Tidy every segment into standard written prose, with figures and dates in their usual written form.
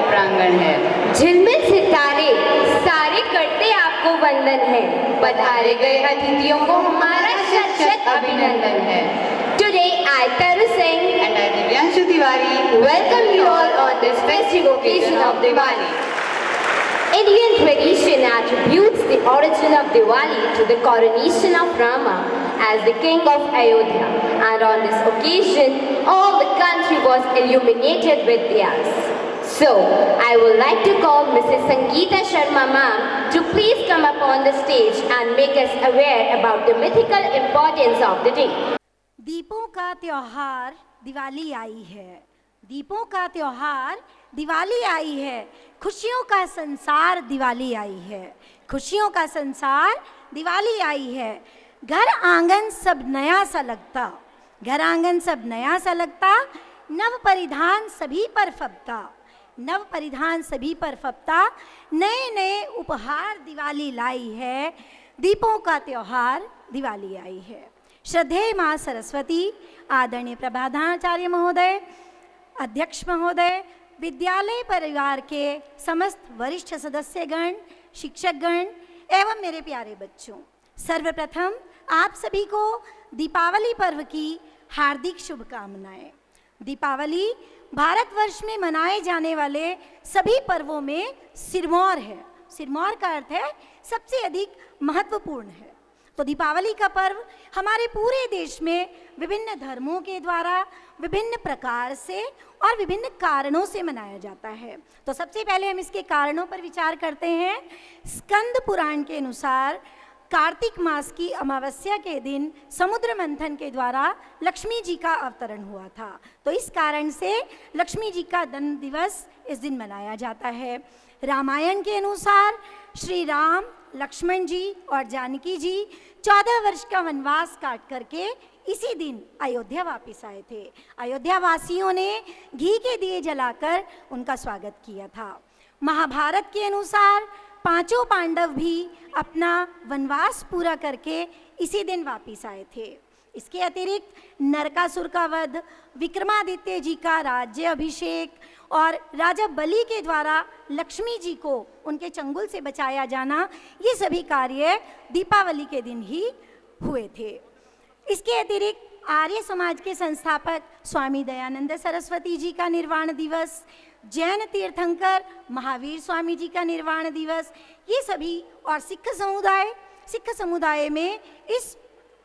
प्रांगण है। झिलमिल सितारे सारे करते आपको वंदन है। पधारे गए अतिथियों को हमारा शत शत अभिनंदन है। Today I, Taru Singh, And I, Divyanshu Tiwari, welcome you all on this festive occasion of Diwali. Indian tradition attributes the origin of Diwali to the coronation of Rama as the king of Ayodhya, and on this occasion all the country was illuminated with diyas. So, I would like to call Mrs. Sangeeta Sharma ma'am to please come up on the stage and make us aware about the mythical importance of the day. दीपों का त्योहार दिवाली आई है। दीपों का त्योहार दिवाली आई है। खुशियों का संसार दिवाली आई है। खुशियों का संसार दिवाली आई है। घर आंगन सब नया सा लगता, घर आंगन सब नया सा लगता, नव परिधान सभी पर फबता, नव परिधान सभी पर फबता, नए नए उपहार दिवाली लाई है। दीपों का त्योहार दिवाली आई है। श्रद्धेय माँ सरस्वती, आदरणीय प्रभाधाचार्य महोदय, अध्यक्ष महोदय, विद्यालय परिवार के समस्त वरिष्ठ सदस्यगण, शिक्षकगण एवं मेरे प्यारे बच्चों, सर्वप्रथम आप सभी को दीपावली पर्व की हार्दिक शुभकामनाएं। दीपावली भारतवर्ष में मनाए जाने वाले सभी पर्वों में सिरमौर है। सिरमौर का अर्थ है सबसे अधिक महत्वपूर्ण है। तो दीपावली का पर्व हमारे पूरे देश में विभिन्न धर्मों के द्वारा विभिन्न प्रकार से और विभिन्न कारणों से मनाया जाता है। तो सबसे पहले हम इसके कारणों पर विचार करते हैं। स्कंद पुराण के अनुसार कार्तिक मास की अमावस्या के दिन समुद्र मंथन के द्वारा लक्ष्मी जी का अवतरण हुआ था। तो इस कारण से लक्ष्मी जी का जन्म दिवस इस दिन मनाया जाता है। रामायण के अनुसार श्री राम, लक्ष्मण जी और जानकी जी 14 वर्ष का वनवास काट करके इसी दिन अयोध्या वापस आए थे। अयोध्या वासियों ने घी के दिए जलाकर उनका स्वागत किया था। महाभारत के अनुसार पांचों पांडव भी अपना वनवास पूरा करके इसी दिन वापस आए थे। इसके अतिरिक्त नरकासुर का वध, विक्रमादित्य जी का राज्य अभिषेक और राजा बलि के द्वारा लक्ष्मी जी को उनके चंगुल से बचाया जाना, ये सभी कार्य दीपावली के दिन ही हुए थे। इसके अतिरिक्त आर्य समाज के संस्थापक स्वामी दयानंद सरस्वती जी का निर्वाण दिवस, जैन तीर्थंकर महावीर स्वामी जी का निर्वाण दिवस, ये सभी, और सिख समुदाय में इस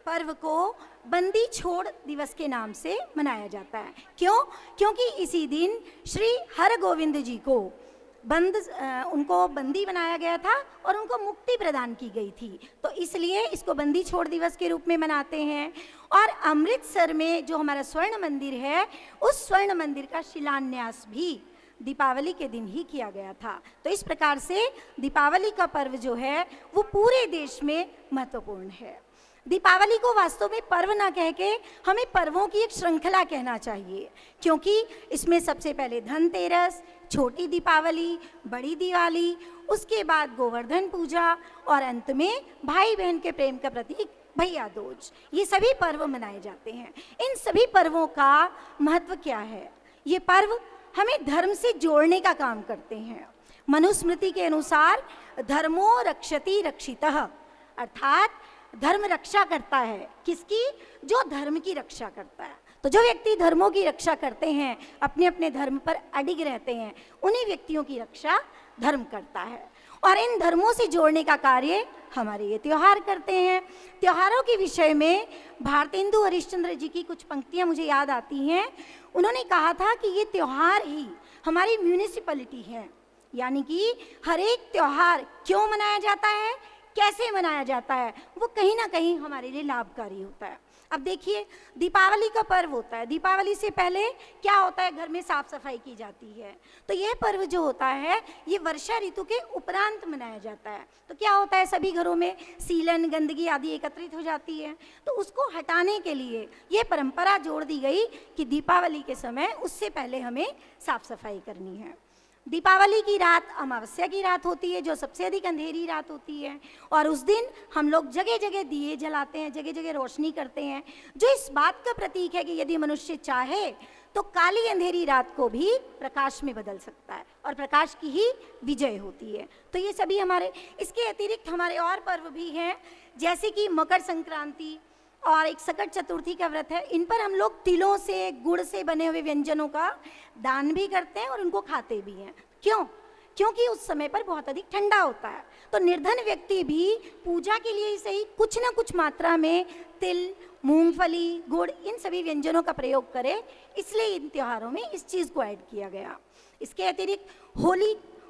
पर्व को बंदी छोड़ दिवस के नाम से मनाया जाता है। क्यों? क्योंकि इसी दिन श्री हरगोविंद जी को उनको बंदी बनाया गया था और उनको मुक्ति प्रदान की गई थी। तो इसलिए इसको बंदी छोड़ दिवस के रूप में मनाते हैं। और अमृतसर में जो हमारा स्वर्ण मंदिर है, उस स्वर्ण मंदिर का शिलान्यास भी दीपावली के दिन ही किया गया था। तो इस प्रकार से दीपावली का पर्व जो है वो पूरे देश में महत्वपूर्ण है। दीपावली को वास्तव में पर्व ना कह के हमें पर्वों की एक श्रृंखला कहना चाहिए, क्योंकि इसमें सबसे पहले धनतेरस, छोटी दीपावली, बड़ी दिवाली, उसके बाद गोवर्धन पूजा और अंत में भाई बहन के प्रेम का प्रतीक भैया दूज, ये सभी पर्व मनाए जाते हैं। इन सभी पर्वों का महत्व क्या है? ये पर्व हमें धर्म से जोड़ने का काम करते हैं। मनुस्मृति के अनुसार धर्मो रक्षति रक्षितः, अर्थात धर्म रक्षा करता है। किसकी? जो धर्म की रक्षा करता है। तो जो व्यक्ति धर्मों की रक्षा करते हैं, अपने अपने धर्म पर अडिग रहते हैं, उन्हीं व्यक्तियों की रक्षा धर्म करता है। और इन धर्मों से जोड़ने का कार्य हमारे ये त्योहार करते हैं। त्योहारों के विषय में भारतेंदु हरिश्चंद्र जी की कुछ पंक्तियां मुझे याद आती हैं। उन्होंने कहा था कि ये त्योहार ही हमारी म्यूनिसिपैलिटी है, यानी कि हर एक त्योहार क्यों मनाया जाता है, कैसे मनाया जाता है, वो कहीं ना कहीं हमारे लिए लाभकारी होता है। अब देखिए, दीपावली का पर्व होता है। दीपावली से पहले क्या होता है? घर में साफ सफाई की जाती है। तो यह पर्व जो होता है ये वर्षा ऋतु के उपरांत मनाया जाता है। तो क्या होता है? सभी घरों में सीलन, गंदगी आदि एकत्रित हो जाती है। तो उसको हटाने के लिए ये परंपरा जोड़ दी गई कि दीपावली के समय उससे पहले हमें साफ सफाई करनी है। दीपावली की रात अमावस्या की रात होती है, जो सबसे अधिक अंधेरी रात होती है। और उस दिन हम लोग जगह जगह दिए जलाते हैं, जगह जगह रोशनी करते हैं, जो इस बात का प्रतीक है कि यदि मनुष्य चाहे तो काली अंधेरी रात को भी प्रकाश में बदल सकता है और प्रकाश की ही विजय होती है। तो ये सभी हमारे, इसके अतिरिक्त हमारे और पर्व भी हैं, जैसे कि मकर संक्रांति और एक सकट चतुर्थी का व्रत है। इन पर हम लोग तिलों से, गुड़ से बने हुए व्यंजनों का दान भी करते हैं और उनको खाते भी हैं। क्यों? क्योंकि उस समय पर बहुत अधिक ठंडा होता है, तो निर्धन व्यक्ति भी पूजा के लिए ही सही कुछ ना कुछ मात्रा में तिल, मूंगफली, गुड़, इन सभी व्यंजनों का प्रयोग करे, इसलिए इन त्योहारों में इस चीज़ को ऐड किया गया। इसके अतिरिक्त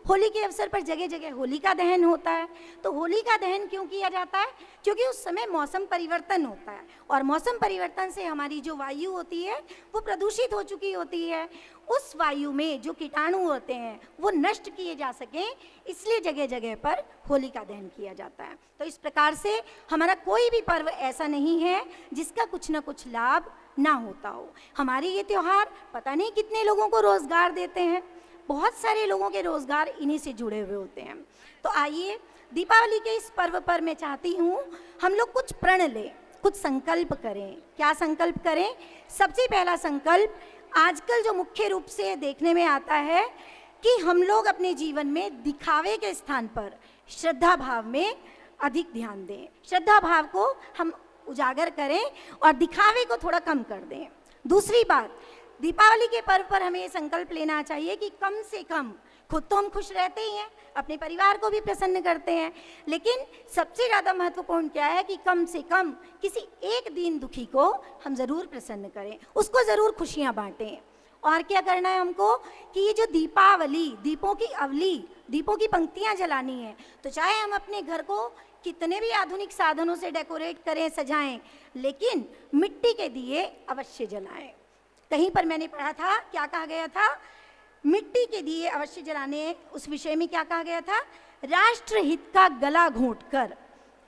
होली के अवसर पर जगह जगह होलिका दहन होता है। तो होलिका दहन क्यों किया जाता है? क्योंकि उस समय मौसम परिवर्तन होता है और मौसम परिवर्तन से हमारी जो वायु होती है वो प्रदूषित हो चुकी होती है। उस वायु में जो कीटाणु होते हैं वो नष्ट किए जा सकें, इसलिए जगह जगह पर होलिका दहन किया जाता है। तो इस प्रकार से हमारा कोई भी पर्व ऐसा नहीं है जिसका कुछ ना कुछ लाभ ना होता हो। हमारे ये त्यौहार पता नहीं कितने लोगों को रोजगार देते हैं, बहुत सारे लोगों के रोजगार इन्हीं से जुड़े हुए होते हैं। तो आइए दीपावली के इस पर्व पर मैं चाहती हूँ हम लोग कुछ प्रण लें, कुछ संकल्प करें। क्या संकल्प करें? सबसे पहला संकल्प आजकल जो मुख्य रूप से देखने में आता है कि हम लोग अपने जीवन में दिखावे के स्थान पर श्रद्धा भाव में अधिक ध्यान दें। श्रद्धा भाव को हम उजागर करें और दिखावे को थोड़ा कम कर दें। दूसरी बात, दीपावली के पर्व पर हमें ये संकल्प लेना चाहिए कि कम से कम, खुद तो हम खुश रहते ही हैं, अपने परिवार को भी प्रसन्न करते हैं, लेकिन सबसे ज़्यादा महत्वपूर्ण क्या है कि कम से कम किसी एक दीन दुखी को हम ज़रूर प्रसन्न करें, उसको ज़रूर खुशियाँ बांटें। और क्या करना है हमको कि ये जो दीपावली, दीपों की अवली, दीपों की पंक्तियाँ जलानी है, तो चाहे हम अपने घर को कितने भी आधुनिक साधनों से डेकोरेट करें, सजाएं, लेकिन मिट्टी के दिए अवश्य जलाएं। कहीं पर मैंने पढ़ा था, क्या कहा गया था? मिट्टी के दिए अवश्य जलाने, उस विषय में क्या कहा गया था? राष्ट्रहित का गला घोंटकर,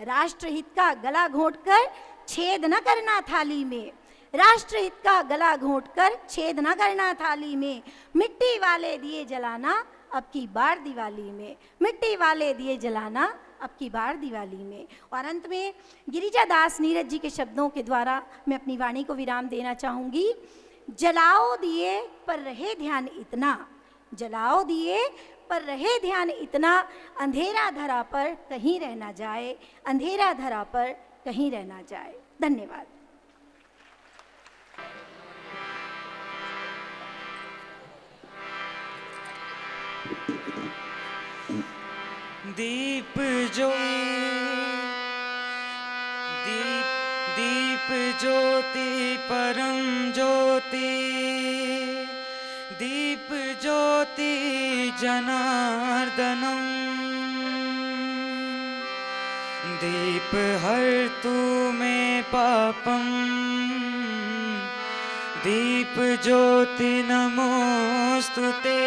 राष्ट्रहित का गला घोंटकर छेद न करना थाली में, राष्ट्रहित का गला घोंटकर छेद न करना थाली में, मिट्टी वाले दिए जलाना अब की बार दिवाली में, मिट्टी वाले दिए जलाना अब की बार दिवाली में। और अंत में गिरिजा दास नीरज जी के शब्दों के द्वारा मैं अपनी वाणी को विराम देना चाहूँगी। जलाओ दिए पर रहे ध्यान इतना, जलाओ दिए पर रहे ध्यान इतना, अंधेरा धरा पर कहीं रह ना जाए, अंधेरा धरा पर कहीं रह ना जाए। धन्यवाद। दीप जो दीप ज्योति परम ज्योति, दीप ज्योति जनार्दनम, दीप हर्तु मे पापम, दीप ज्योति नमोस्तुते।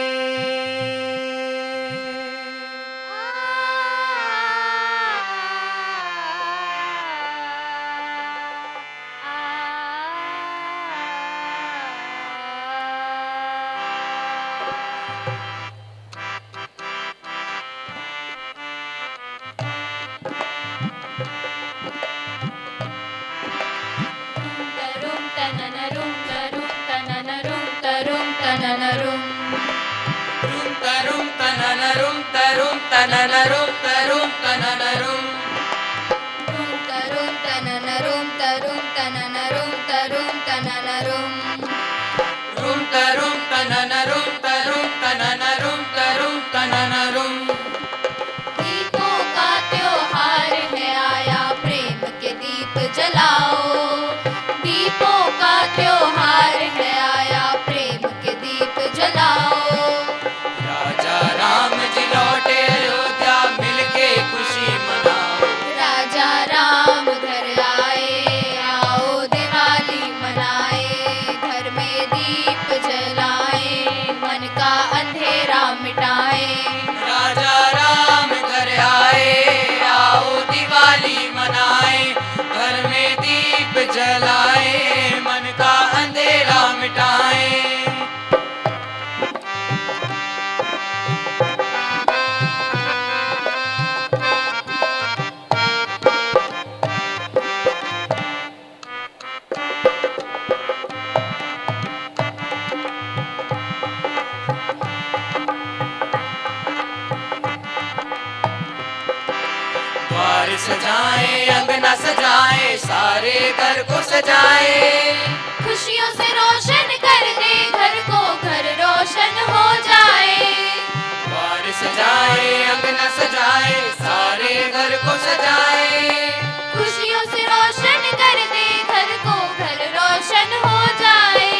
Tananarum tarum tananarum tarum tananarum tarum tananarum tarum tananarum rum tarum tananarum tarum tananarum tarum tananarum। दीपों का त्योहार है आया, प्रेम के दीप जलाओ। दीपों का त्योहार है आया, प्रेम के दीप जलाओ। राजा राम जी लौटे अयोध्या, मिलके खुशी मनाओ। राजा राम घर आए, आओ दिवाली मनाए, घर में दीप जलाए। सारे घर को सजाए। खुशियों से रोशन कर दे घर को, घर रोशन हो जाए। द्वार सजाए, अंगना सजाए, सारे घर को सजाए। खुशियों से रोशन कर दे घर को, घर रोशन हो जाए।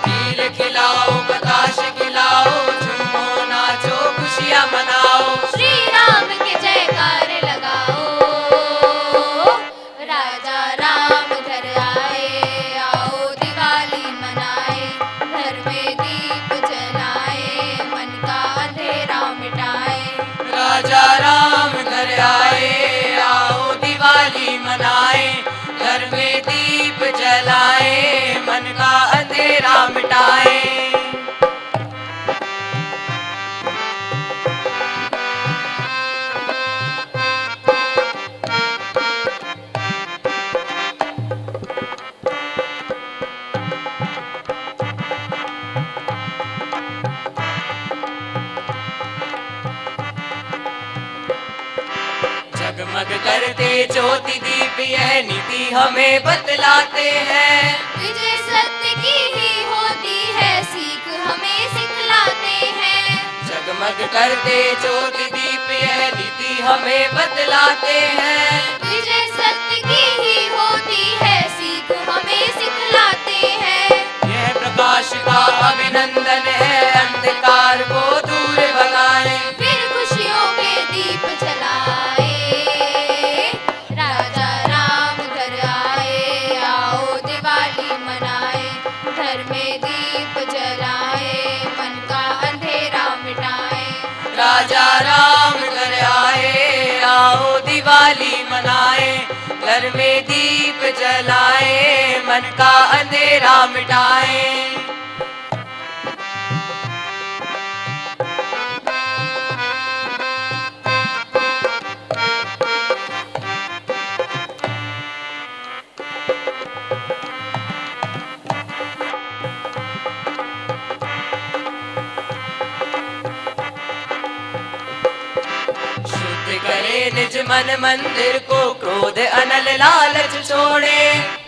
तिल खिलाओ, बताश खिलाओ, झूमो नाचो खुशियाँ मनाओ। श्री राम के जयकार लगाओ। राजा राम घर आए, आओ दिवाली मनाए। घर में दीप जलाए, मन का अंधेरा मिटाए। राजा राम घर आए, आओ दिवाली मनाए। घर में दीप जलाए, मन का अंधेरा मिटाए। जगमग करते ज्योति दीप यह नीति हमें बतलाते हैं। विजय सत्य की ही होती है, सीख हमें सिखलाते हैं। जगमग करते ज्योति दीप यह नीति हमें बतलाते हैं। विजय सत्य की ही होती है, सीख हमें सिखलाते हैं। यह प्रकाश का अभिनंदन है, अंधकार को दूर भगाए। फिर खुशियों के दीप जलाए। राजा राम घर आए, आओ दिवाली मनाए। घर में दीप जलाए, मन का अंधेरा मिटाए। राजा राम घर आए, आओ दिवाली मनाए। घर में दीप जलाए, मन का अंधेरा मिटाए। शुद्ध करे निज मन मंदिर को, क्रोध अनल लालच छोड़े।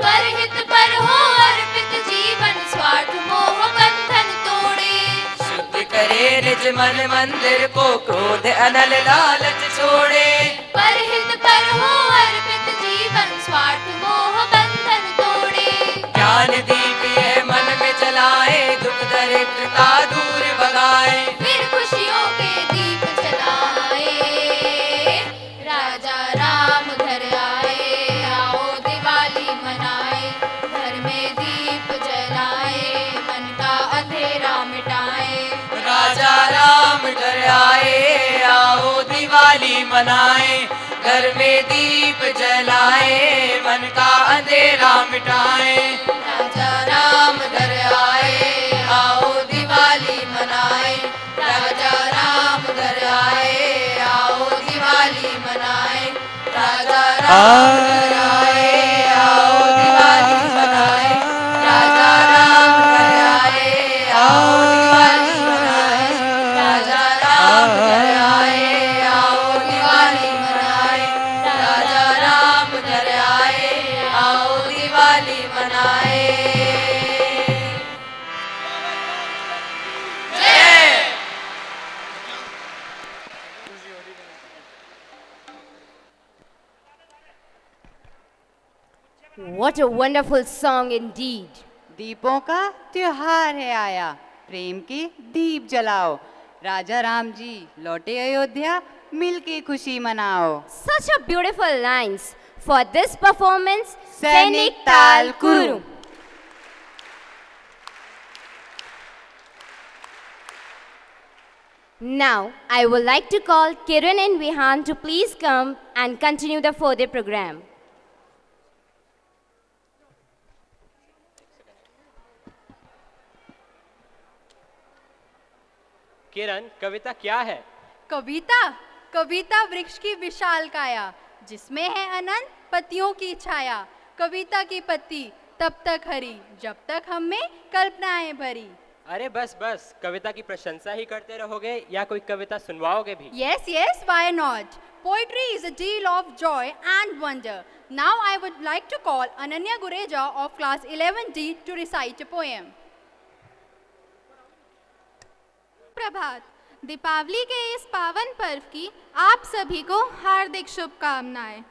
परहित पर हो अर्पित जीवन, स्वार्थ मोह बंधन तोड़े। शुद्ध करे निज मन मंदिर को, क्रोध अनल लालच छोड़े। परहित पर हो अर्पित जीवन, स्वार्थ मोह बंधन तोड़े। ज्ञान दीप यह मन में जलाए, दुख दरिद्रता दूर भगाए। फिर खुशियों के दीप जलाए। राजा राम घर आए, आओ दिवाली मनाए। घर में दीप जलाए, मन का अंधेरा मिटाए। राजा राम घर आए, आओ दिवाली मनाए। घर में दीप जलाए, मन का अंधेरा मिटाए। राजा राम घर आए, आओ दिवाली मनाए। राजा राम घर आए, आओ दिवाली मनाए। राजा राम घर आए, आओ दिवाली मनाए। राजा राम घर आए, आओ दिवाली मनाए। राजा राम घर आए, आओ दिवाली मनाए। राजा राम घर आए, आओ दिवाली मनाए। What a wonderful song indeed. दीपों का त्योहार है आया, प्रेम के दीप जलाओ। राजा राम जी लौटे अयोध्या, मिलके खुशी मनाओ। Such a beautiful lines. For this performance, सैनिक ताल कुरु। Now, I would like to call Kiran and Vihan to please come and continue the further program. किरण, कविता क्या है? कविता कविता वृक्ष की विशाल काया, जिसमें है अनंत पत्तियों की छाया। कविता की पत्ती तब तक हरी, जब तक हम में कल्पनाएं भरी। अरे बस बस, कविता की प्रशंसा ही करते रहोगे या कोई कविता सुनवाओगे भी? Yes yes, why not. poetry is a deal of joy and wonder. Now I would like to call Ananya Gureja of class 11D to recite a poem. प्रभात। दीपावली के इस पावन पर्व की आप सभी को हार्दिक शुभकामनाएं।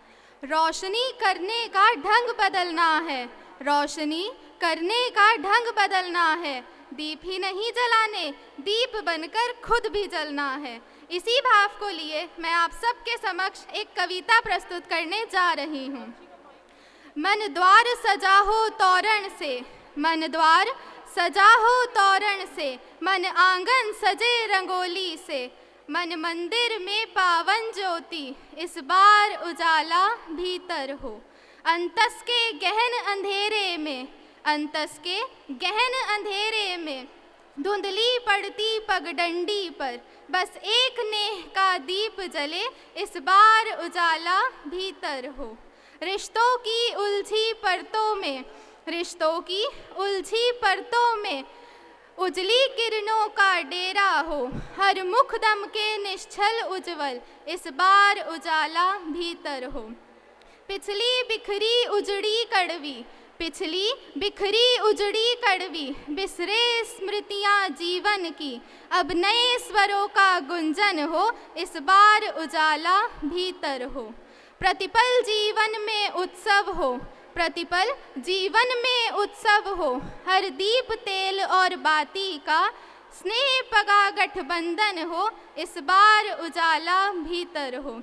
रोशनी करने का ढंग बदलना है, रोशनी करने का ढंग बदलना है। दीप ही नहीं जलाने, दीप बनकर खुद भी जलना है। इसी भाव को लिए मैं आप सबके समक्ष एक कविता प्रस्तुत करने जा रही हूँ। मन द्वार सजा हो तोरण से, मन द्वार सजा हो तोरण से, मन आंगन सजे रंगोली से, मन मंदिर में पावन ज्योति, इस बार उजाला भीतर हो। अंतस के गहन अंधेरे में, अंतस के गहन अंधेरे में, धुंधली पड़ती पगडंडी पर, बस एक नेह का दीप जले, इस बार उजाला भीतर हो। रिश्तों की उलझी परतों में, रिश्तों की उलझी परतों में, उजली किरणों का डेरा हो। हर मुख दम के निश्चल उज्जवल, इस बार उजाला भीतर हो। पिछली बिखरी उजड़ी कड़वी, पिछली बिखरी उजड़ी कड़वी, बिसरे स्मृतियाँ जीवन की, अब नए स्वरों का गुंजन हो, इस बार उजाला भीतर हो। प्रतिपल जीवन में उत्सव हो, प्रतिपल जीवन में उत्सव हो। हर दीप तेल और बाती का स्नेह पगा गठबंधन हो, इस बार उजाला भीतर हो।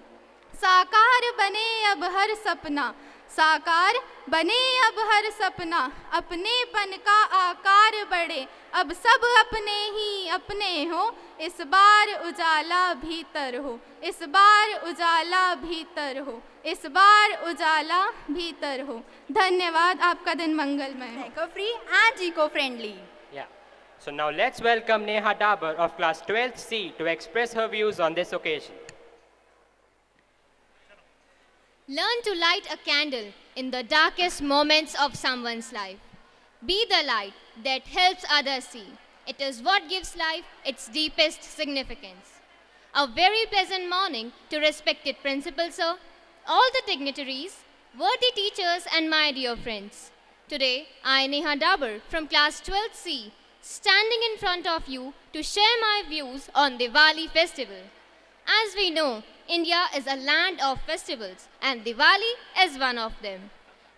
साकार बने अब हर सपना, साकार बने अब हर सपना, अपनेपन का आकार बढ़े, अब सब अपने ही अपने हो, इस बार उजाला भीतर हो, इस बार उजाला भीतर हो, इस बार उजाला भीतर हो। धन्यवाद। आपका दिन मंगलमय। Eco-free and eco-friendly. Yeah. So now let's welcome Neha Dabar of class 12C to express her views on this occasion. Learn to light a candle in the darkest moments of someone's life. Be the light that helps others see. It is what gives life its deepest significance. A very pleasant morning to respected principal sir, all the dignitaries, worthy teachers and my dear friends. Today, I, Neha Dabar from class 12C, standing in front of you to share my views on Diwali festival. As we know, India is a land of festivals and Diwali is one of them.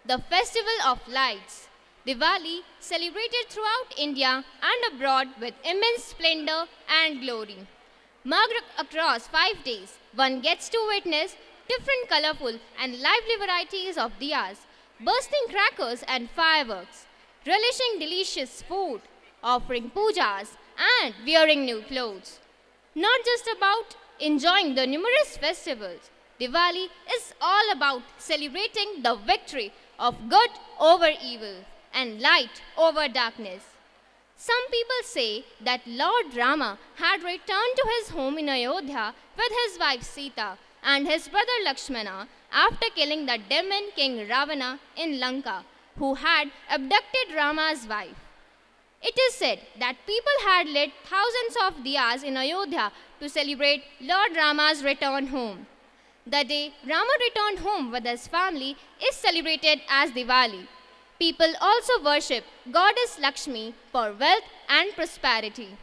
The festival of lights. Diwali celebrated throughout India and abroad with immense splendor and glory. Marked across 5 days, one gets to witness different colorful and lively varieties of diyas, bursting crackers and fireworks, relishing delicious food, offering pujas and wearing new clothes. Not just about enjoying the numerous festivals, Diwali is all about celebrating the victory of good over evil and light over darkness. Some people say that Lord Rama had returned to his home in Ayodhya with his wife Sita and his brother Lakshmana after killing the demon king Ravana in Lanka, who had abducted Rama's wife. It is said that people had lit thousands of diyas in Ayodhya to celebrate Lord Rama's return home. The day Rama returned home with his family is celebrated as Diwali. People also worship goddess Lakshmi for wealth and prosperity.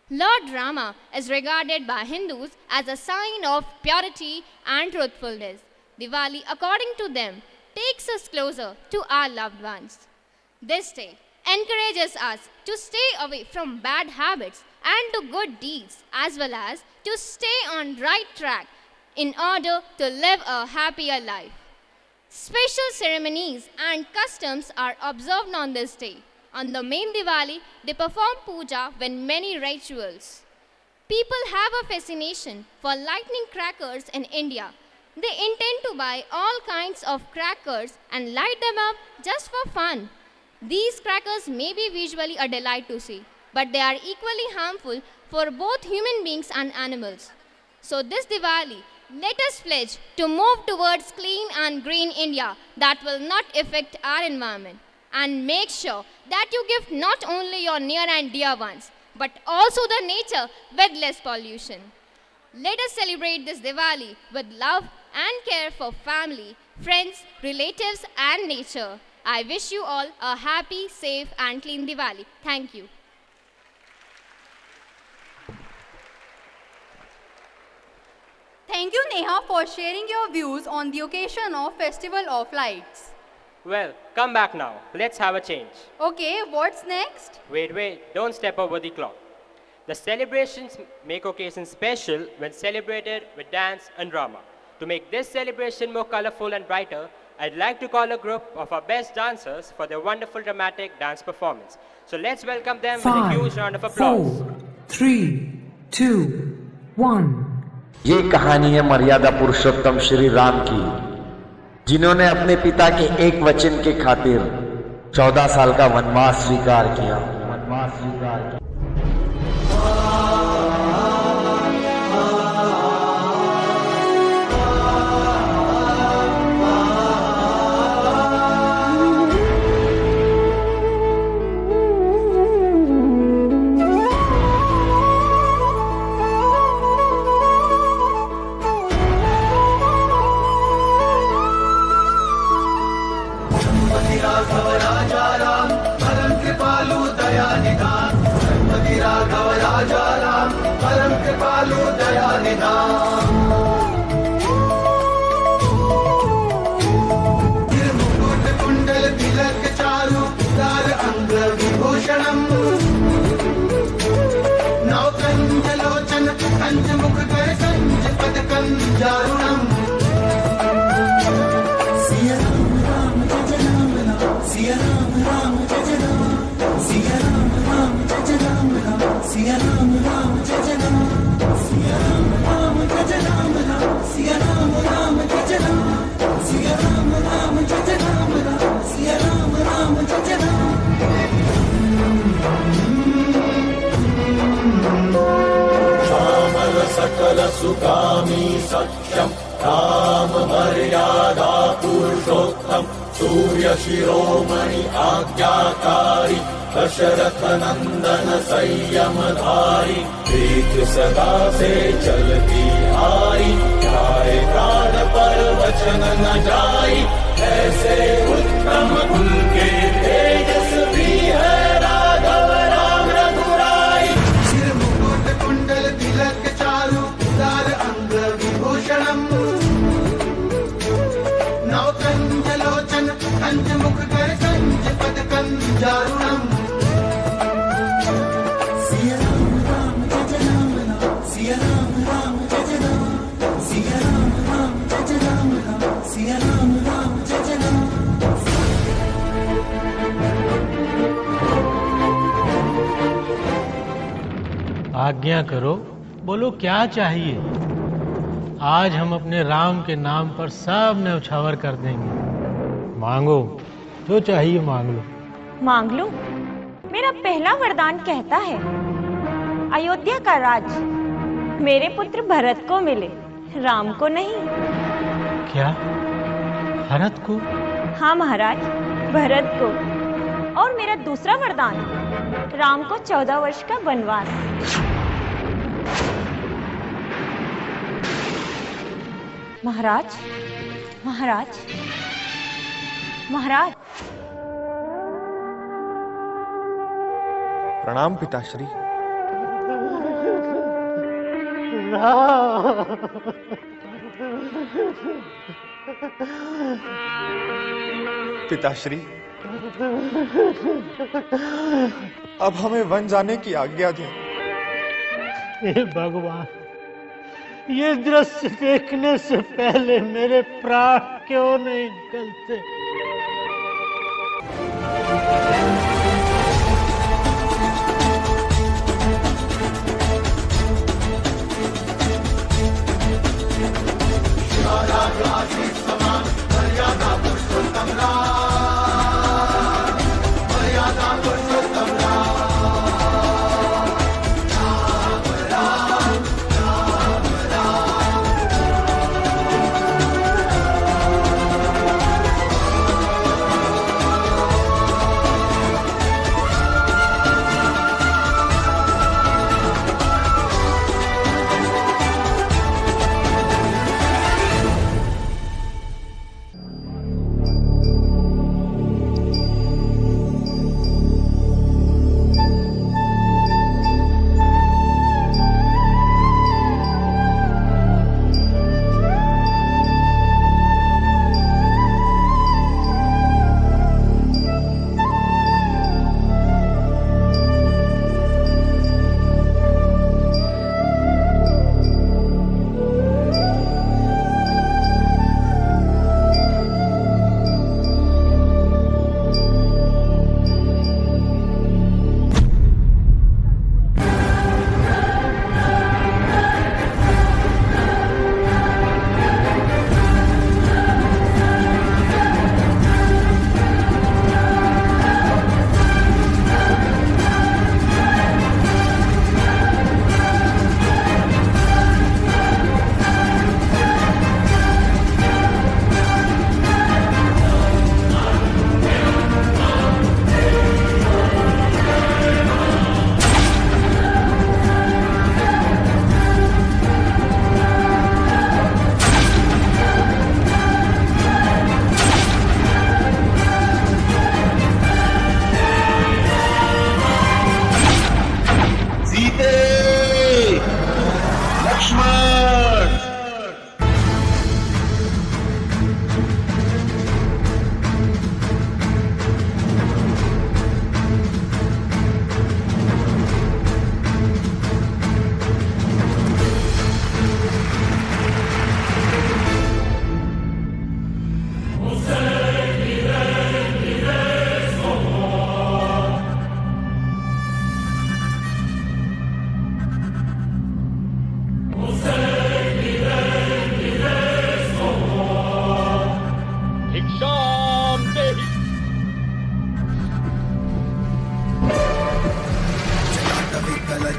Lord Rama is regarded by Hindus as a sign of purity and truthfulness. Diwali, according to them, takes us closer to our loved ones. This day encourages us to stay away from bad habits and do good deeds, as well as to stay on right track in order to live a happier life. Special ceremonies and customs are observed on this day. On the main Diwali, they perform puja with many rituals. People have a fascination for lightning crackers in India. They intend to buy all kinds of crackers and light them up just for fun. These crackers may be visually a delight to see, but they are equally harmful for both human beings and animals. So this Diwali, let us pledge to move towards clean and green India that will not affect our environment, and make sure that you gift not only your near and dear ones, but also the nature with less pollution. Let us celebrate this Diwali with love and care for family, friends, relatives and nature. I wish you all a happy, safe and clean Diwali. Thank you. Thank you, Neha, for sharing your views on the occasion of Festival of Lights. Well, come back now. Let's have a change. Okay, what's next? Wait, don't step over the clock. The celebrations make occasion special when celebrated with dance and drama. To make this celebration more colorful and brighter, I'd like to call a group of our best dancers for their wonderful dramatic dance performance. So let's welcome them with a huge round of applause. 4, 3, 2, 1. ये कहानी है मर्यादा पुरुषोत्तम श्री राम की, जिन्होंने अपने पिता के एक वचन के खातिर 14 साल का वनवास स्वीकार किया। सकल सुकामी सत्यम राम मर्यादा पुरुषोत्तम सूर्य शिरोमणि आज्ञाकारी दशरथ नंदन संयमधारी प्रीत सदा से चलती आई जाए प्राण पर वचन न जाई ऐसे उत्तम कुल के तेजस्वी है राघव राम रघुराई सिर मुकुट कुंडल तिलक चारु उदार अंग विभूषणम नवकंज लोचन कंज मुख कर कंज पद कंजारुणम सिया राम जय राम सिया राम जय राम सिया राम जय राम सिया राम जय राम आज्ञा करो, बोलो क्या चाहिए। आज हम अपने राम के नाम पर सब न्यौछावर कर देंगे। मांगो, जो चाहिए मांग लो। मांग लो? मेरा पहला वरदान कहता है अयोध्या का राज मेरे पुत्र भरत को मिले, राम को नहीं। क्या? भरत को? हाँ महाराज, भरत को। और मेरा दूसरा वरदान, राम को 14 वर्ष का वनवास। महाराज, महाराज, महाराज। प्रणाम पिताश्री। पिताश्री, अब हमें वन जाने की आज्ञा दें। हे भगवान, ये दृश्य देखने से पहले मेरे प्राण क्यों नहीं निकलते।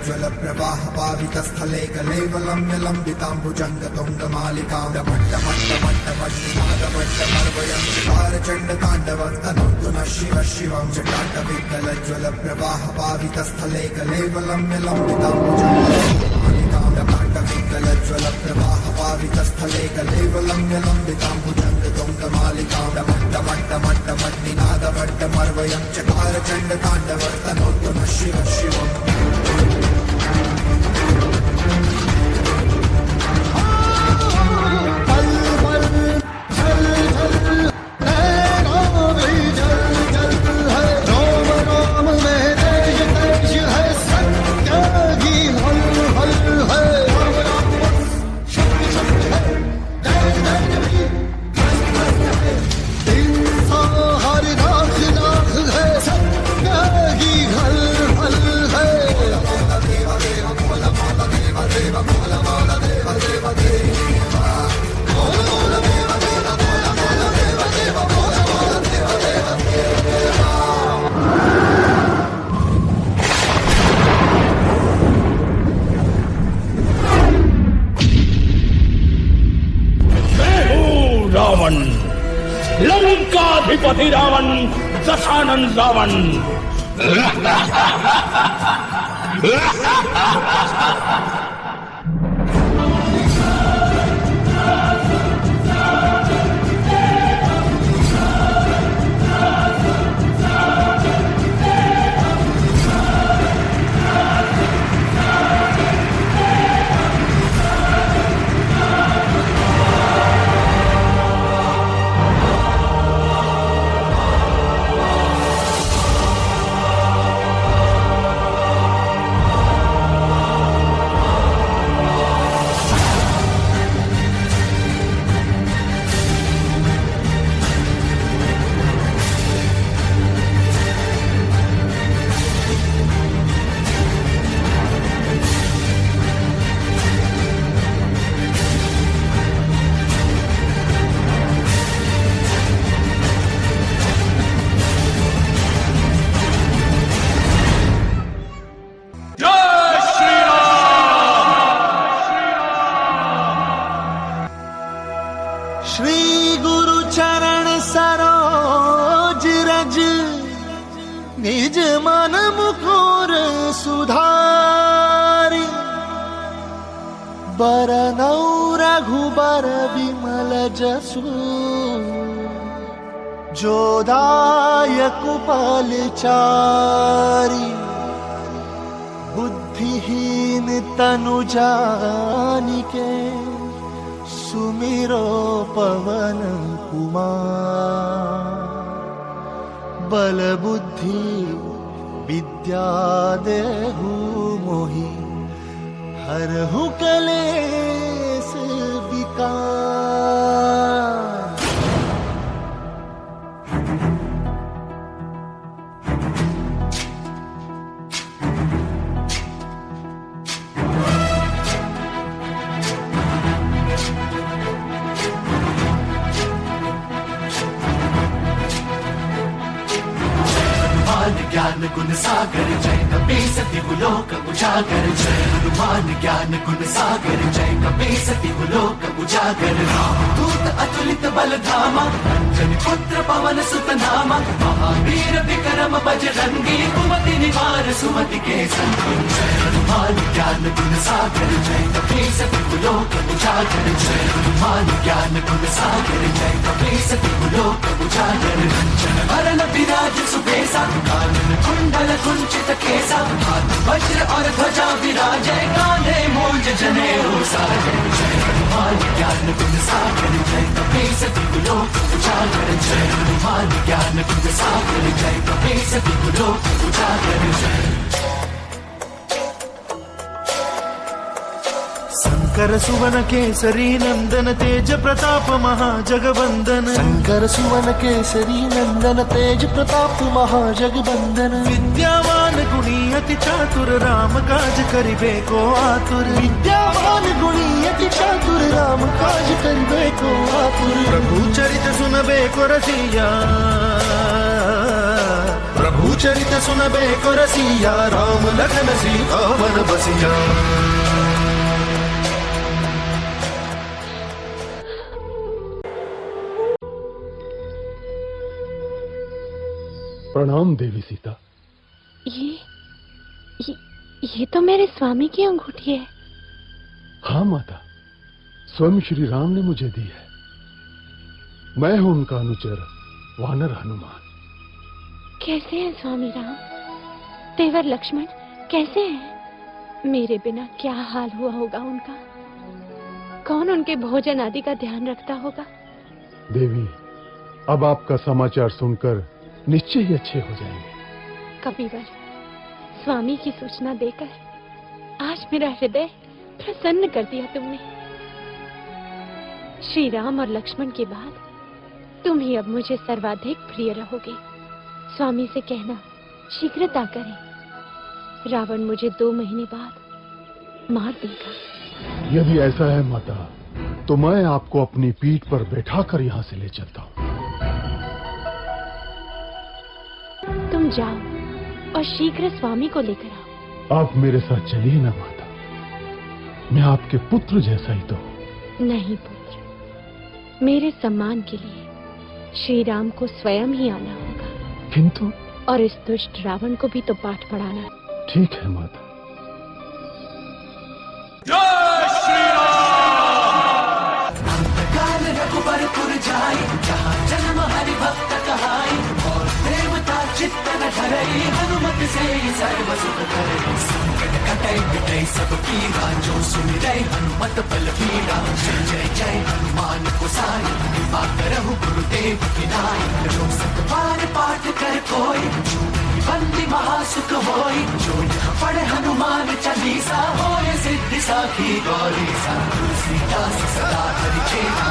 प्रवाह पावितस्थले कलेवलम्य लम्बिताम्बुजङ्गतुङ्गमालिकां डमट्टमट्टमट्टमट्टिनादमट्टमर्वयं चकारचण्डताण्डवस्तनोतु नः शिवः शिवं जटाटविकलज्ज्वल प्रवाह पावितस्थले कलेवलम्य लम्बिताम्बुजङ्गतुङ्गमालिकां डमट्टविकलज्ज्वल प्रवाह पावितस्थले कलेवलम्य लम्बिताम्बुजङ्गतुङ्गमालिकां डमट्टमट्टमट्टमट्टिनादमट्टमर्वयं चकारचण्डताण्डवस्तनोतु नः शिवः शिवम् रावण, लंकाधिपति रावण, दशानन रावण। श्री गुरु चरण सरोज रज निज मन मुकुर सुधारि बरनौ रघुबर विमल जसु जोदायक पलचारि बुद्धिहीन तनु जानिके सुमिरो पवन कुमार बल बुद्धि विद्या देहु मोहि हरहु कलेश विकार। ज्ञान गुण सागर जय कपीसति लोक उजागर जय हनुमान ज्ञान गुण सागर जय कपीसति लोक उजागर दूत अतुलित बल धामा अंजनी पुत्र पवन सुत नामा महावीर विक्रम बजरंगी कुमति निवार सुमति के संगी जय हनुमान ज्ञान गुण सागर जय कपीसति लोक उजागर जय हनुमान ज्ञान गुण सागर जय कपीसति लोक उजागर वरण विराज सुबेसा कुंडल कुंचित केसा हाथ वज्र और ध्वजा विराजे कांधे मूंज जनेऊ साजे जय हनुमान ज्ञान गुण सागर जय कपीसति लोक उजागर जय हनुमान ज्ञान गुण सागर जय कपीसति लोक उजागर जय। शंकर सुवन केसरी नंदन तेज प्रताप महाजगवंदन शंकर सुवन केसरी नंदन तेज प्रताप महाजगवंदन विद्यावान गुणी अति चातुर राम काज करिबे को आतुर विद्यावान गुणी अति चातुर राम काज करिबे को आतुर प्रभु चरित सुनबे को रसिया प्रभु चरित सुनबे को रसिया, राम लखन सीता वन बसिया। प्रणाम देवी सीता। ये तो मेरे स्वामी की अंगूठी है। हाँ माता, स्वयं श्री राम ने मुझे दी है। मैं हूं उनका अनुचर वानर हनुमान। कैसे हैं स्वामी राम? देवर लक्ष्मण कैसे हैं? मेरे बिना क्या हाल हुआ होगा उनका? कौन उनके भोजन आदि का ध्यान रखता होगा? देवी, अब आपका समाचार सुनकर निश्चय ही अच्छे हो जाएंगे। कपिवर, स्वामी की सूचना देकर आज मेरा हृदय प्रसन्न कर दिया तुमने। श्री राम और लक्ष्मण के बाद तुम ही अब मुझे सर्वाधिक प्रिय रहोगे। स्वामी से कहना शीघ्रता करें, रावण मुझे 2 महीने बाद मार देगा। यदि ऐसा है माता, तो मैं आपको अपनी पीठ पर बैठाकर यहाँ से ले चलता हूँ। तुम जाओ और शीघ्र स्वामी को लेकर आओ। आप मेरे साथ चलिए ना माता, मैं आपके पुत्र जैसा ही तो हूँ। नहीं पुत्र, मेरे सम्मान के लिए श्री राम को स्वयं ही आना होगा। किंतु? और इस दुष्ट रावण को भी तो पाठ पढ़ाना। ठीक है माता। जय श्री राम। अंतकाल रघुबरपुर जाई, जहाँ जन्म हरि भक्त कहाई, और देवता चित्त न धरई, हनुमत से सर्व सुख करई। संकट कटै मिटै सब पीरा, जो सुमिरै हनुमत बल बीरा। जय जय जय हनुमान गोसाई, कृपा करहु गुरुदेव की नाई। जो सत बार पाठ कर कोई, बंदी महासुख होई। जो यह पढ़े हनुमान चालीसा, होए सिद्धि साखी गौरीसा। तुलसीदास सदा हरि चेरा,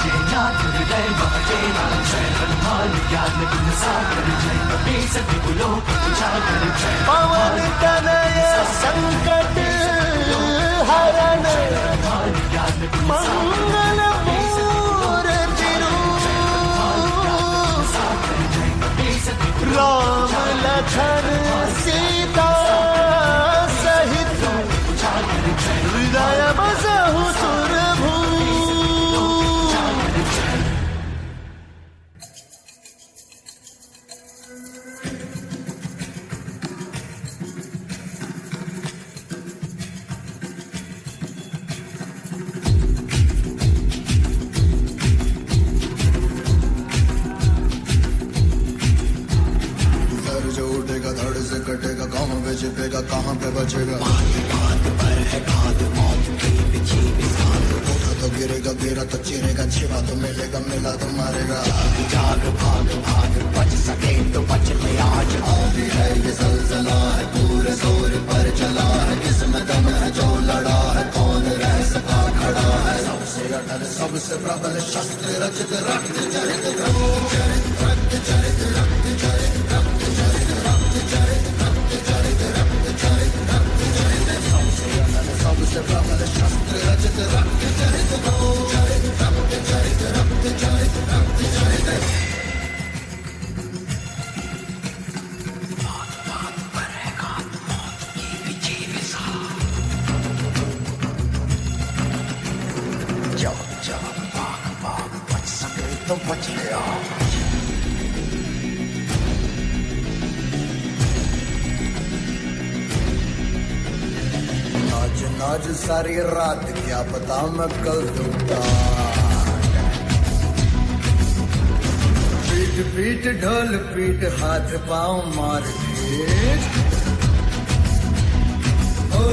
कीजे नाथ हृदय महचेरा। जय हनुमान ज्ञान गुण सागर, जय कपीस तिहु लोक उजागर। जय पवन तनय संकट हरण, मंगल मूर्ति राम लखन सीता सहित, हृदय बसहु सुरभू। कटेगा कहाँ पे छिपेगा, कहाँ पे बचेगा। बात पर है घात, मौत की बिछी बिसात। उठा तो गिरेगा, गिरा तो चिरेगा, छिपा तो मिलेगा, मिला तो मारेगा। जाग भाग भाग, बच सके तो बच ले आज। आंधी है ये जलजला है, पूरे जोर पर चला है। किसमें दम है जो लड़ा है, कौन रह सका खड़ा है। सबसे अटल सबसे प्रबल शस्त्र रचित, रक्त चरित रक्त चरित रक्त चरित रक्त चरित रक्त चरित रक्त चरित रक्त चरित रक्त चरित रक्त चरित। सबसे अटल सबसे प्रबल शस्त्र रचित, रक्त चरित रक्त चरित रक्त चरित रक्त चरित रक्त चरित। तो बच गया। नाच नाच सारी रात, क्या पता मैं कल दूंगा। पीट पीट ढोल पीट, हाथ पाँव मार पीट। ओ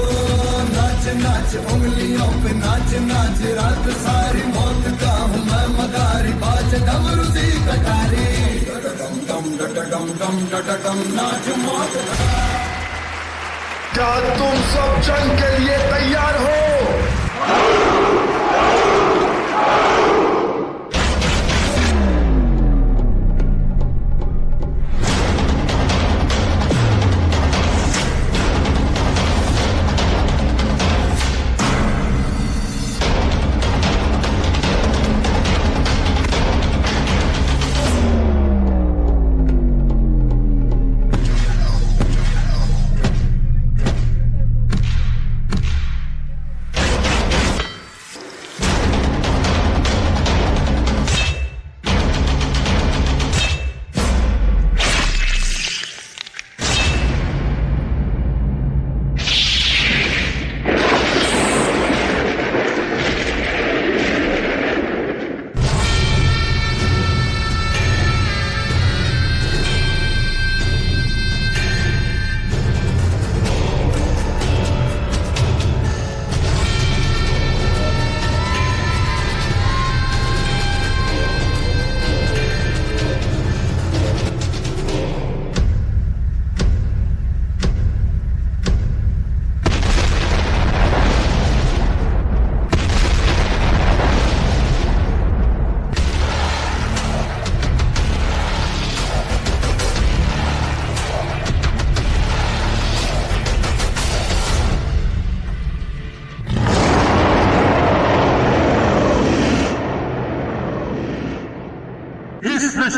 नाच नाच उंगलियों पे नाच नाच, रात सारी मौत का हूँ मैं मदारी। बाज डमरू सी कटारी, डम डम डम डम डम नाच मौत। क्या तुम सब जंग के लिए तैयार हो?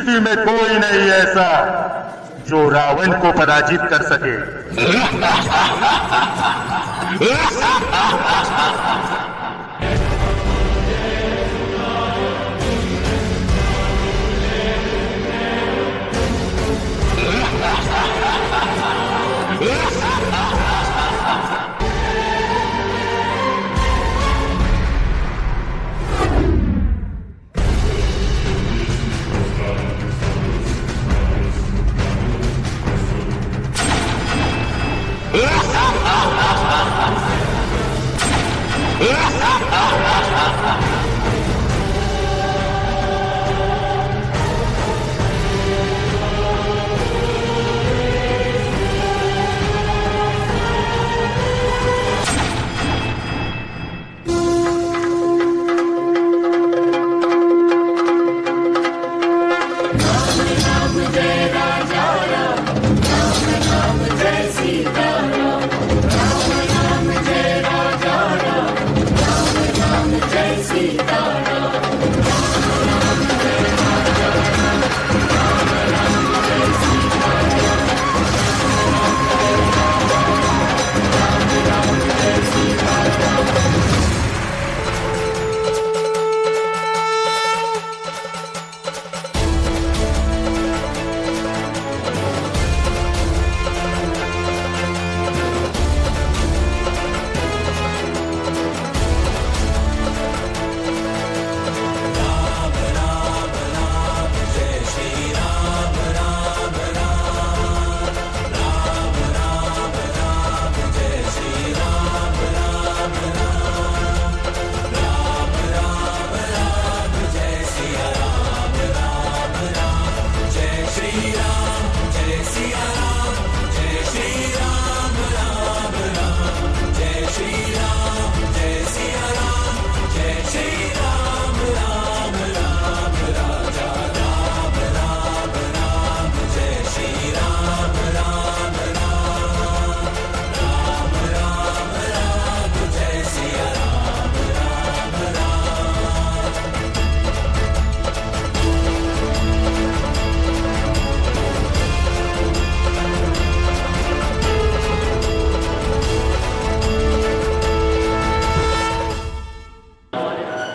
सृष्टि में कोई नहीं ऐसा जो रावण को पराजित कर सके।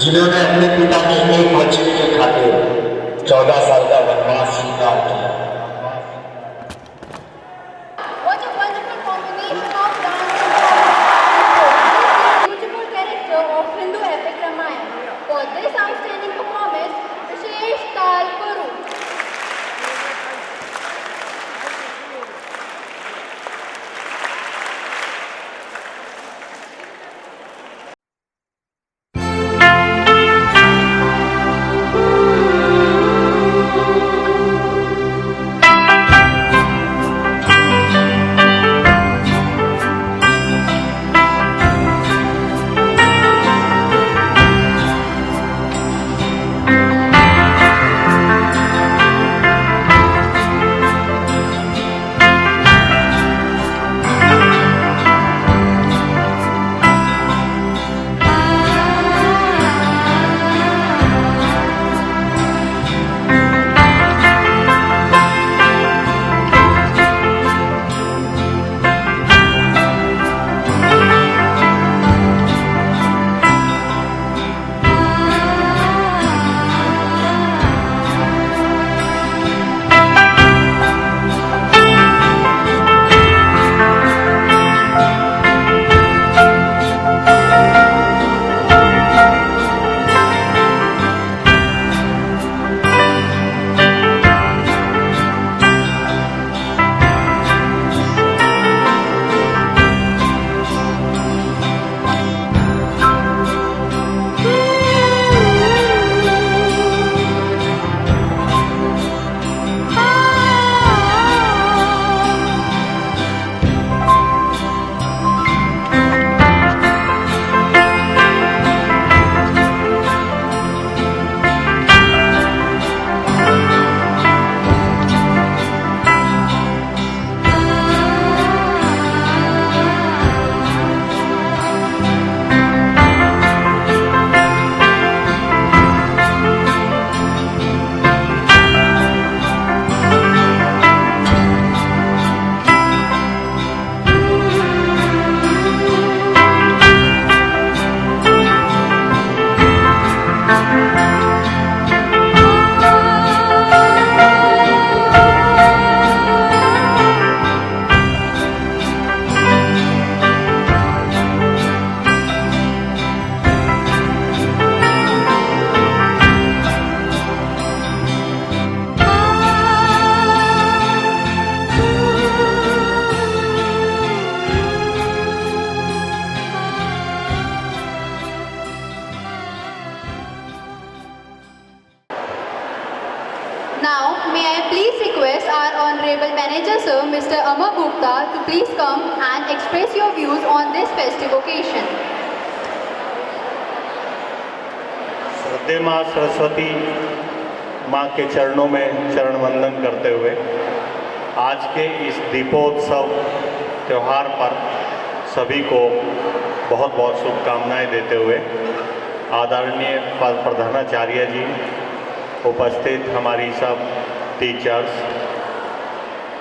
जिन्होंने अपने पिता के एक वचन के खातिर 14 साल का वनवास स्वीकार किया। What a wonderful combination of dance and beautiful character of Hindu epic Ramayana. For this outstanding performance, Vishesh Tal Guru. Mr. Amar Gupta to please come and express your views on this festive occasion. श्रद्धेय माँ सरस्वती माँ के चरणों में चरण वंदन करते हुए आज के इस दीपोत्सव त्यौहार पर सभी को बहुत बहुत शुभकामनाएं देते हुए आदरणीय प्रधानाचार्य जी, उपस्थित हमारी सब टीचर्स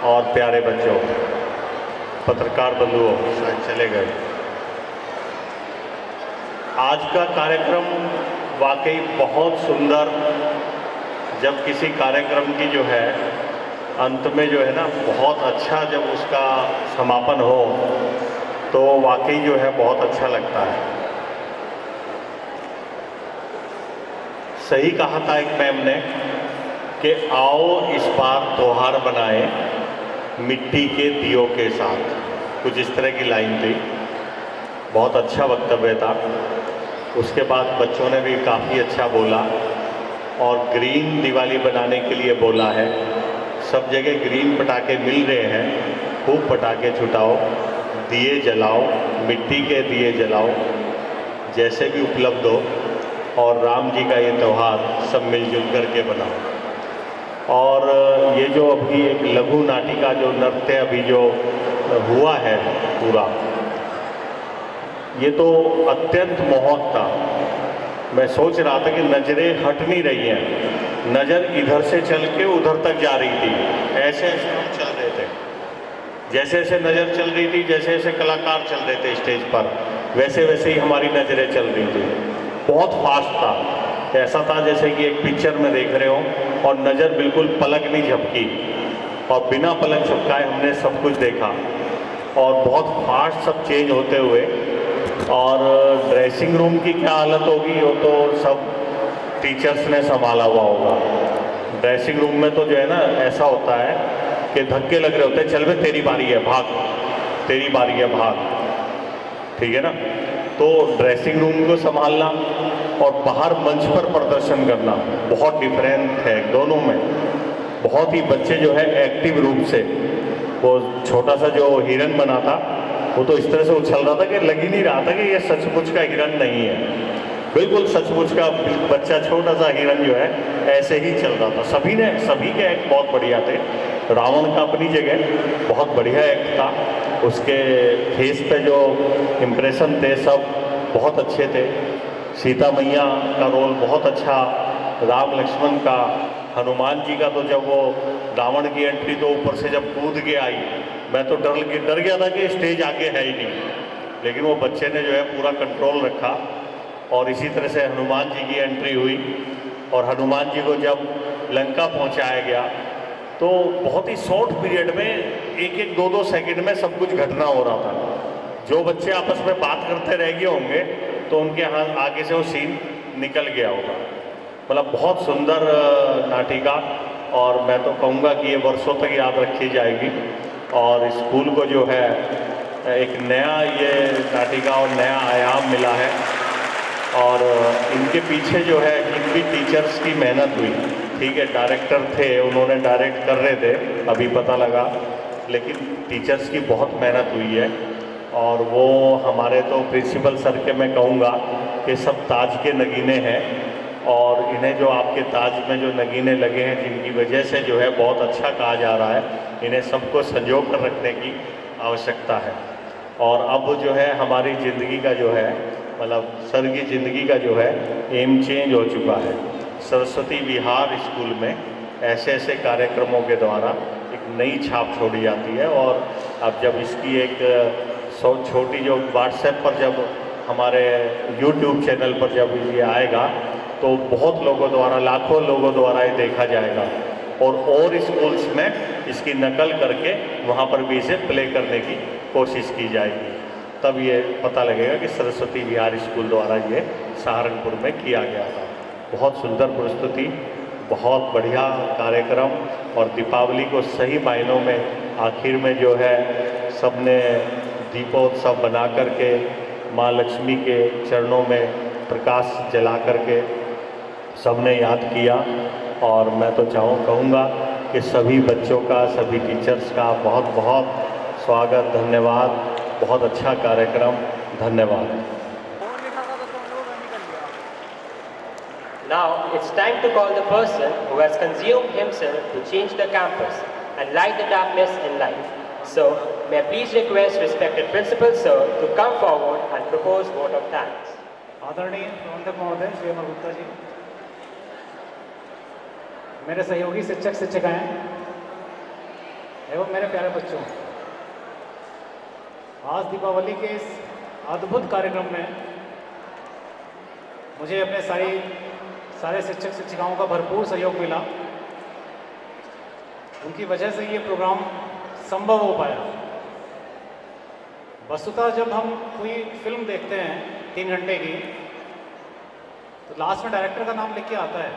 और प्यारे बच्चों, पत्रकार बंधुओं, शायद चले गए। आज का कार्यक्रम वाकई बहुत सुंदर। जब किसी कार्यक्रम की जो है अंत में जो है ना बहुत अच्छा जब उसका समापन हो तो वाकई जो है बहुत अच्छा लगता है। सही कहा था एक मैम ने कि आओ इस बार त्योहार बनाए मिट्टी के दियों के साथ, कुछ इस तरह की लाइन थी। बहुत अच्छा वक्तव्य था। उसके बाद बच्चों ने भी काफ़ी अच्छा बोला और ग्रीन दिवाली बनाने के लिए बोला है। सब जगह ग्रीन पटाखे मिल रहे हैं, खूब पटाखे छुटाओ, दिए जलाओ, मिट्टी के दिए जलाओ, जैसे भी उपलब्ध हो, और राम जी का ये त्यौहार सब मिलजुल करके बनाओ। और ये जो अभी एक लघु नाटिका जो नृत्य अभी जो हुआ है पूरा, ये तो अत्यंत मोहक था। मैं सोच रहा था कि नज़रें हट नहीं रही हैं, नज़र इधर से चल के उधर तक जा रही थी, ऐसे ऐसे हम चल रहे थे। जैसे जैसे नज़र चल रही थी, जैसे जैसे कलाकार चल रहे थे स्टेज पर, वैसे वैसे ही हमारी नज़रें चल रही थी। बहुत फास्ट था, ऐसा था जैसे कि एक पिक्चर में देख रहे हो और नज़र बिल्कुल पलक नहीं झपकी, और बिना पलक झपकाए हमने सब कुछ देखा। और बहुत फास्ट सब चेंज होते हुए, और ड्रेसिंग रूम की क्या हालत होगी वो तो सब टीचर्स ने संभाला हुआ होगा। ड्रेसिंग रूम में तो जो है ना ऐसा होता है कि धक्के लग रहे होते हैं, चल बे तेरी बारी है भाग, तेरी बारी है भाग, ठीक है ना। तो ड्रेसिंग रूम को संभालना और बाहर मंच पर प्रदर्शन करना बहुत डिफरेंट है दोनों में। बहुत ही बच्चे जो है एक्टिव रूप से, वो छोटा सा जो हिरन बना था वो तो इस तरह से उछल रहा था कि लग ही नहीं रहा था कि ये सचमुच का हिरन नहीं है, बिल्कुल सचमुच का बच्चा छोटा सा हिरन जो है ऐसे ही चल रहा था। सभी के एक्ट बहुत बढ़िया थे। रावण का अपनी जगह बहुत बढ़िया एक्ट था, उसके फेस पे जो इम्प्रेशन थे सब बहुत अच्छे थे। सीता मैया का रोल बहुत अच्छा, राम लक्ष्मण का, हनुमान जी का तो जब वो रावण की एंट्री तो ऊपर से जब कूद के आई, मैं तो डर गया था कि स्टेज आगे है ही नहीं, लेकिन वो बच्चे ने जो है पूरा कंट्रोल रखा। और इसी तरह से हनुमान जी की एंट्री हुई, और हनुमान जी को जब लंका पहुंचाया गया तो बहुत ही शॉर्ट पीरियड में 1-1, 2-2 सेकंड में सब कुछ घटना हो रहा था। जो बच्चे आपस में बात करते रह गए होंगे तो उनके हाथ आगे से वो सीन निकल गया होगा। मतलब बहुत सुंदर नाटिका, और मैं तो कहूँगा कि ये वर्षों तक याद रखी जाएगी। और स्कूल को जो है एक नया ये नाटिका और नया आयाम मिला है, और इनके पीछे जो है जिन भी टीचर्स की मेहनत हुई, ठीक है, डायरेक्टर थे, उन्होंने डायरेक्ट कर रहे थे अभी पता लगा, लेकिन टीचर्स की बहुत मेहनत हुई है। और वो हमारे तो प्रिंसिपल सर के मैं कहूँगा कि सब ताज के नगीने हैं, और इन्हें जो आपके ताज में जो नगीने लगे हैं जिनकी वजह से जो है बहुत अच्छा कहा जा रहा है, इन्हें सबको संजो कर रखने की आवश्यकता है। और अब जो है हमारी ज़िंदगी का जो है, मतलब सर की ज़िंदगी का जो है एम चेंज हो चुका है। सरस्वती विहार स्कूल में ऐसे ऐसे कार्यक्रमों के द्वारा एक नई छाप छोड़ी जाती है। और अब जब इसकी एक छोटी जो व्हाट्सएप पर जब हमारे यूट्यूब चैनल पर जब ये आएगा तो बहुत लोगों द्वारा, लाखों लोगों द्वारा ये देखा जाएगा, और स्कूल्स में इसकी नकल करके वहाँ पर भी इसे प्ले करने की कोशिश की जाएगी। तब ये पता लगेगा कि सरस्वती विहार स्कूल द्वारा ये सहारनपुर में किया गया था। बहुत सुंदर प्रस्तुति, बहुत बढ़िया कार्यक्रम, और दीपावली को सही मायनों में आखिर में जो है सबने दीपोत्सव बना करके माँ लक्ष्मी के चरणों में प्रकाश जला करके सबने याद किया। और मैं तो कहूँगा कि कि सभी बच्चों का, सभी टीचर्स का बहुत बहुत स्वागत, धन्यवाद। बहुत अच्छा कार्यक्रम, धन्यवाद। Now it's time to call the person who has consumed himself to change the campus and light the darkness in life. So may I please request respected principal sir to come forward and propose vote of thanks. आदरणीय प्रबंधक महोदय श्री अमर गुप्ता जी, मेरे सहयोगी शिक्षक शिक्षिकाएं एवं मेरे प्यारे बच्चों, आज दीपावली के इस अद्भुत कार्यक्रम में मुझे अपने सारे शिक्षक शिक्षिकाओं का भरपूर सहयोग मिला। उनकी वजह से ये प्रोग्राम संभव हो पाया। वस्तुतः जब हम कोई फिल्म देखते हैं 3 घंटे की, तो लास्ट में डायरेक्टर का नाम लिख के आता है,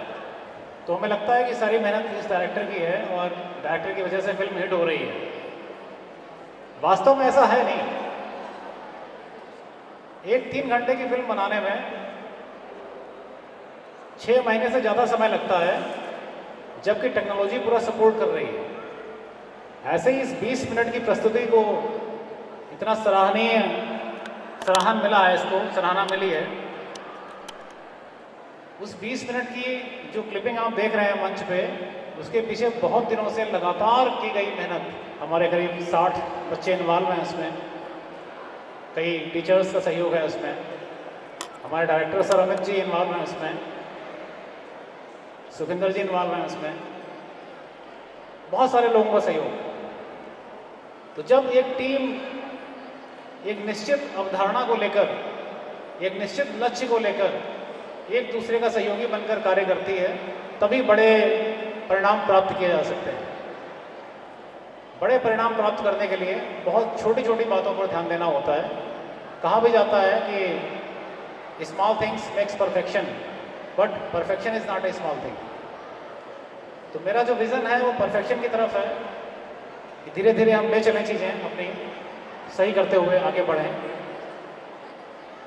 तो हमें लगता है कि सारी मेहनत इस डायरेक्टर की है और डायरेक्टर की वजह से फिल्म हिट हो रही है। वास्तव में ऐसा है नहीं। एक 3 घंटे की फिल्म बनाने में 6 महीने से ज़्यादा समय लगता है, जबकि टेक्नोलॉजी पूरा सपोर्ट कर रही है। ऐसे ही इस 20 मिनट की प्रस्तुति को इतना सराहन मिला है, इसको सराहना मिली है। उस 20 मिनट की जो क्लिपिंग आप देख रहे हैं मंच पे, उसके पीछे बहुत दिनों से लगातार की गई मेहनत, हमारे करीब 60 बच्चे इन्वॉल्व हैं उसमें, कई टीचर्स का सहयोग है उसमें, हमारे director sir Amit ji involve हैं उसमें, सुखिंदर जी इन्वॉल्व हैं उसमें, बहुत सारे लोगों का सहयोग। तो जब एक टीम एक निश्चित अवधारणा को लेकर, एक निश्चित लक्ष्य को लेकर एक दूसरे का सहयोगी बनकर कार्य करती है, तभी बड़े परिणाम प्राप्त किए जा सकते हैं। बड़े परिणाम प्राप्त करने के लिए बहुत छोटी छोटी बातों पर ध्यान देना होता है। कहा भी जाता है कि small things makes perfection, but perfection is not a small thing. तो मेरा जो विज़न है वो परफेक्शन की तरफ है कि धीरे धीरे हम ले चलें, चीज़ें अपनी सही करते हुए आगे बढ़ें।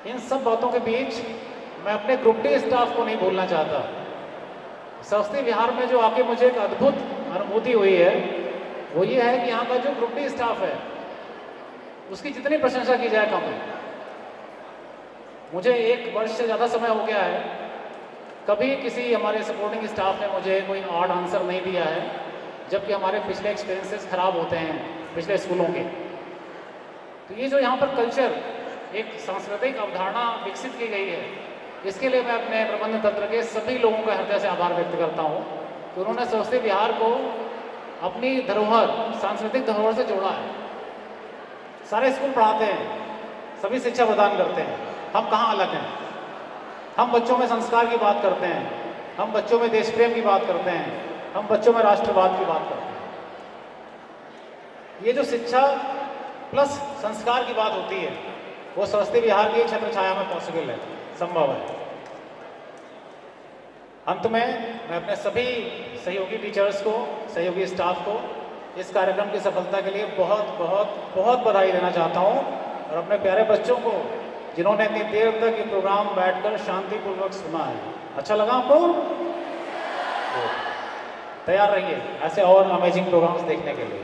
इन सब बातों के बीच मैं अपने ग्रुप डी स्टाफ को नहीं भूलना चाहता। सरस्वती विहार में जो आके मुझे एक अद्भुत अनुभूति हुई है, वो ये है कि यहाँ का जो ग्रुप डी स्टाफ है, उसकी जितनी प्रशंसा की जाए कम है। मुझे 1 वर्ष से ज़्यादा समय हो गया है, कभी किसी हमारे सपोर्टिंग स्टाफ ने मुझे कोई ऑड आंसर नहीं दिया है, जबकि हमारे पिछले एक्सपीरियंसेस खराब होते हैं पिछले स्कूलों के। तो ये जो यहाँ पर कल्चर, एक सांस्कृतिक अवधारणा विकसित की गई है, इसके लिए मैं अपने प्रबंधन तंत्र के सभी लोगों का हृदय से आभार व्यक्त करता हूँ कि उन्होंने सरस्वती विहार को अपनी धरोहर, सांस्कृतिक धरोहर से जोड़ा है। सारे स्कूल पढ़ाते हैं, सभी शिक्षा प्रदान करते हैं, हम कहाँ अलग हैं? हम बच्चों में संस्कार की बात करते हैं, हम बच्चों में देश प्रेम की बात करते हैं, हम बच्चों में राष्ट्रवाद की बात करते हैं। ये जो शिक्षा प्लस संस्कार की बात होती है, वो सरस्वती विहार की छत्र छाया में पॉसिबल है, संभव है। अंत में मैं अपने सभी सहयोगी टीचर्स को, सहयोगी स्टाफ को इस कार्यक्रम की सफलता के लिए बहुत बहुत बहुत बधाई देना चाहता हूँ, और अपने प्यारे बच्चों को जिन्होंने इतनी देर तक ये प्रोग्राम बैठकर शांतिपूर्वक सुना है। अच्छा लगा आपको? तैयार रहिए ऐसे और अमेजिंग प्रोग्राम्स देखने के लिए।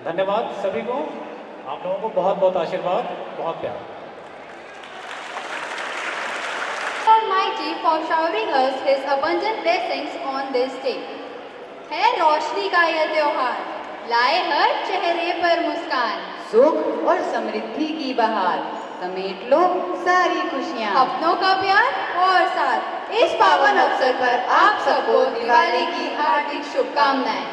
धन्यवाद सभी को, आप लोगों को बहुत बहुत आशीर्वाद, बहुत प्यार। Almighty for showering us His abundant blessings on this day. है रोशनी का यह त्योहार, लाए हर चेहरे पर मुस्कान, सुख और समृद्धि की बहार, समेट लो सारी खुशियाँ, अपनों का प्यार और साथ। इस पावन अवसर पर आप सबको दिवाली की हार्दिक शुभकामनाएं।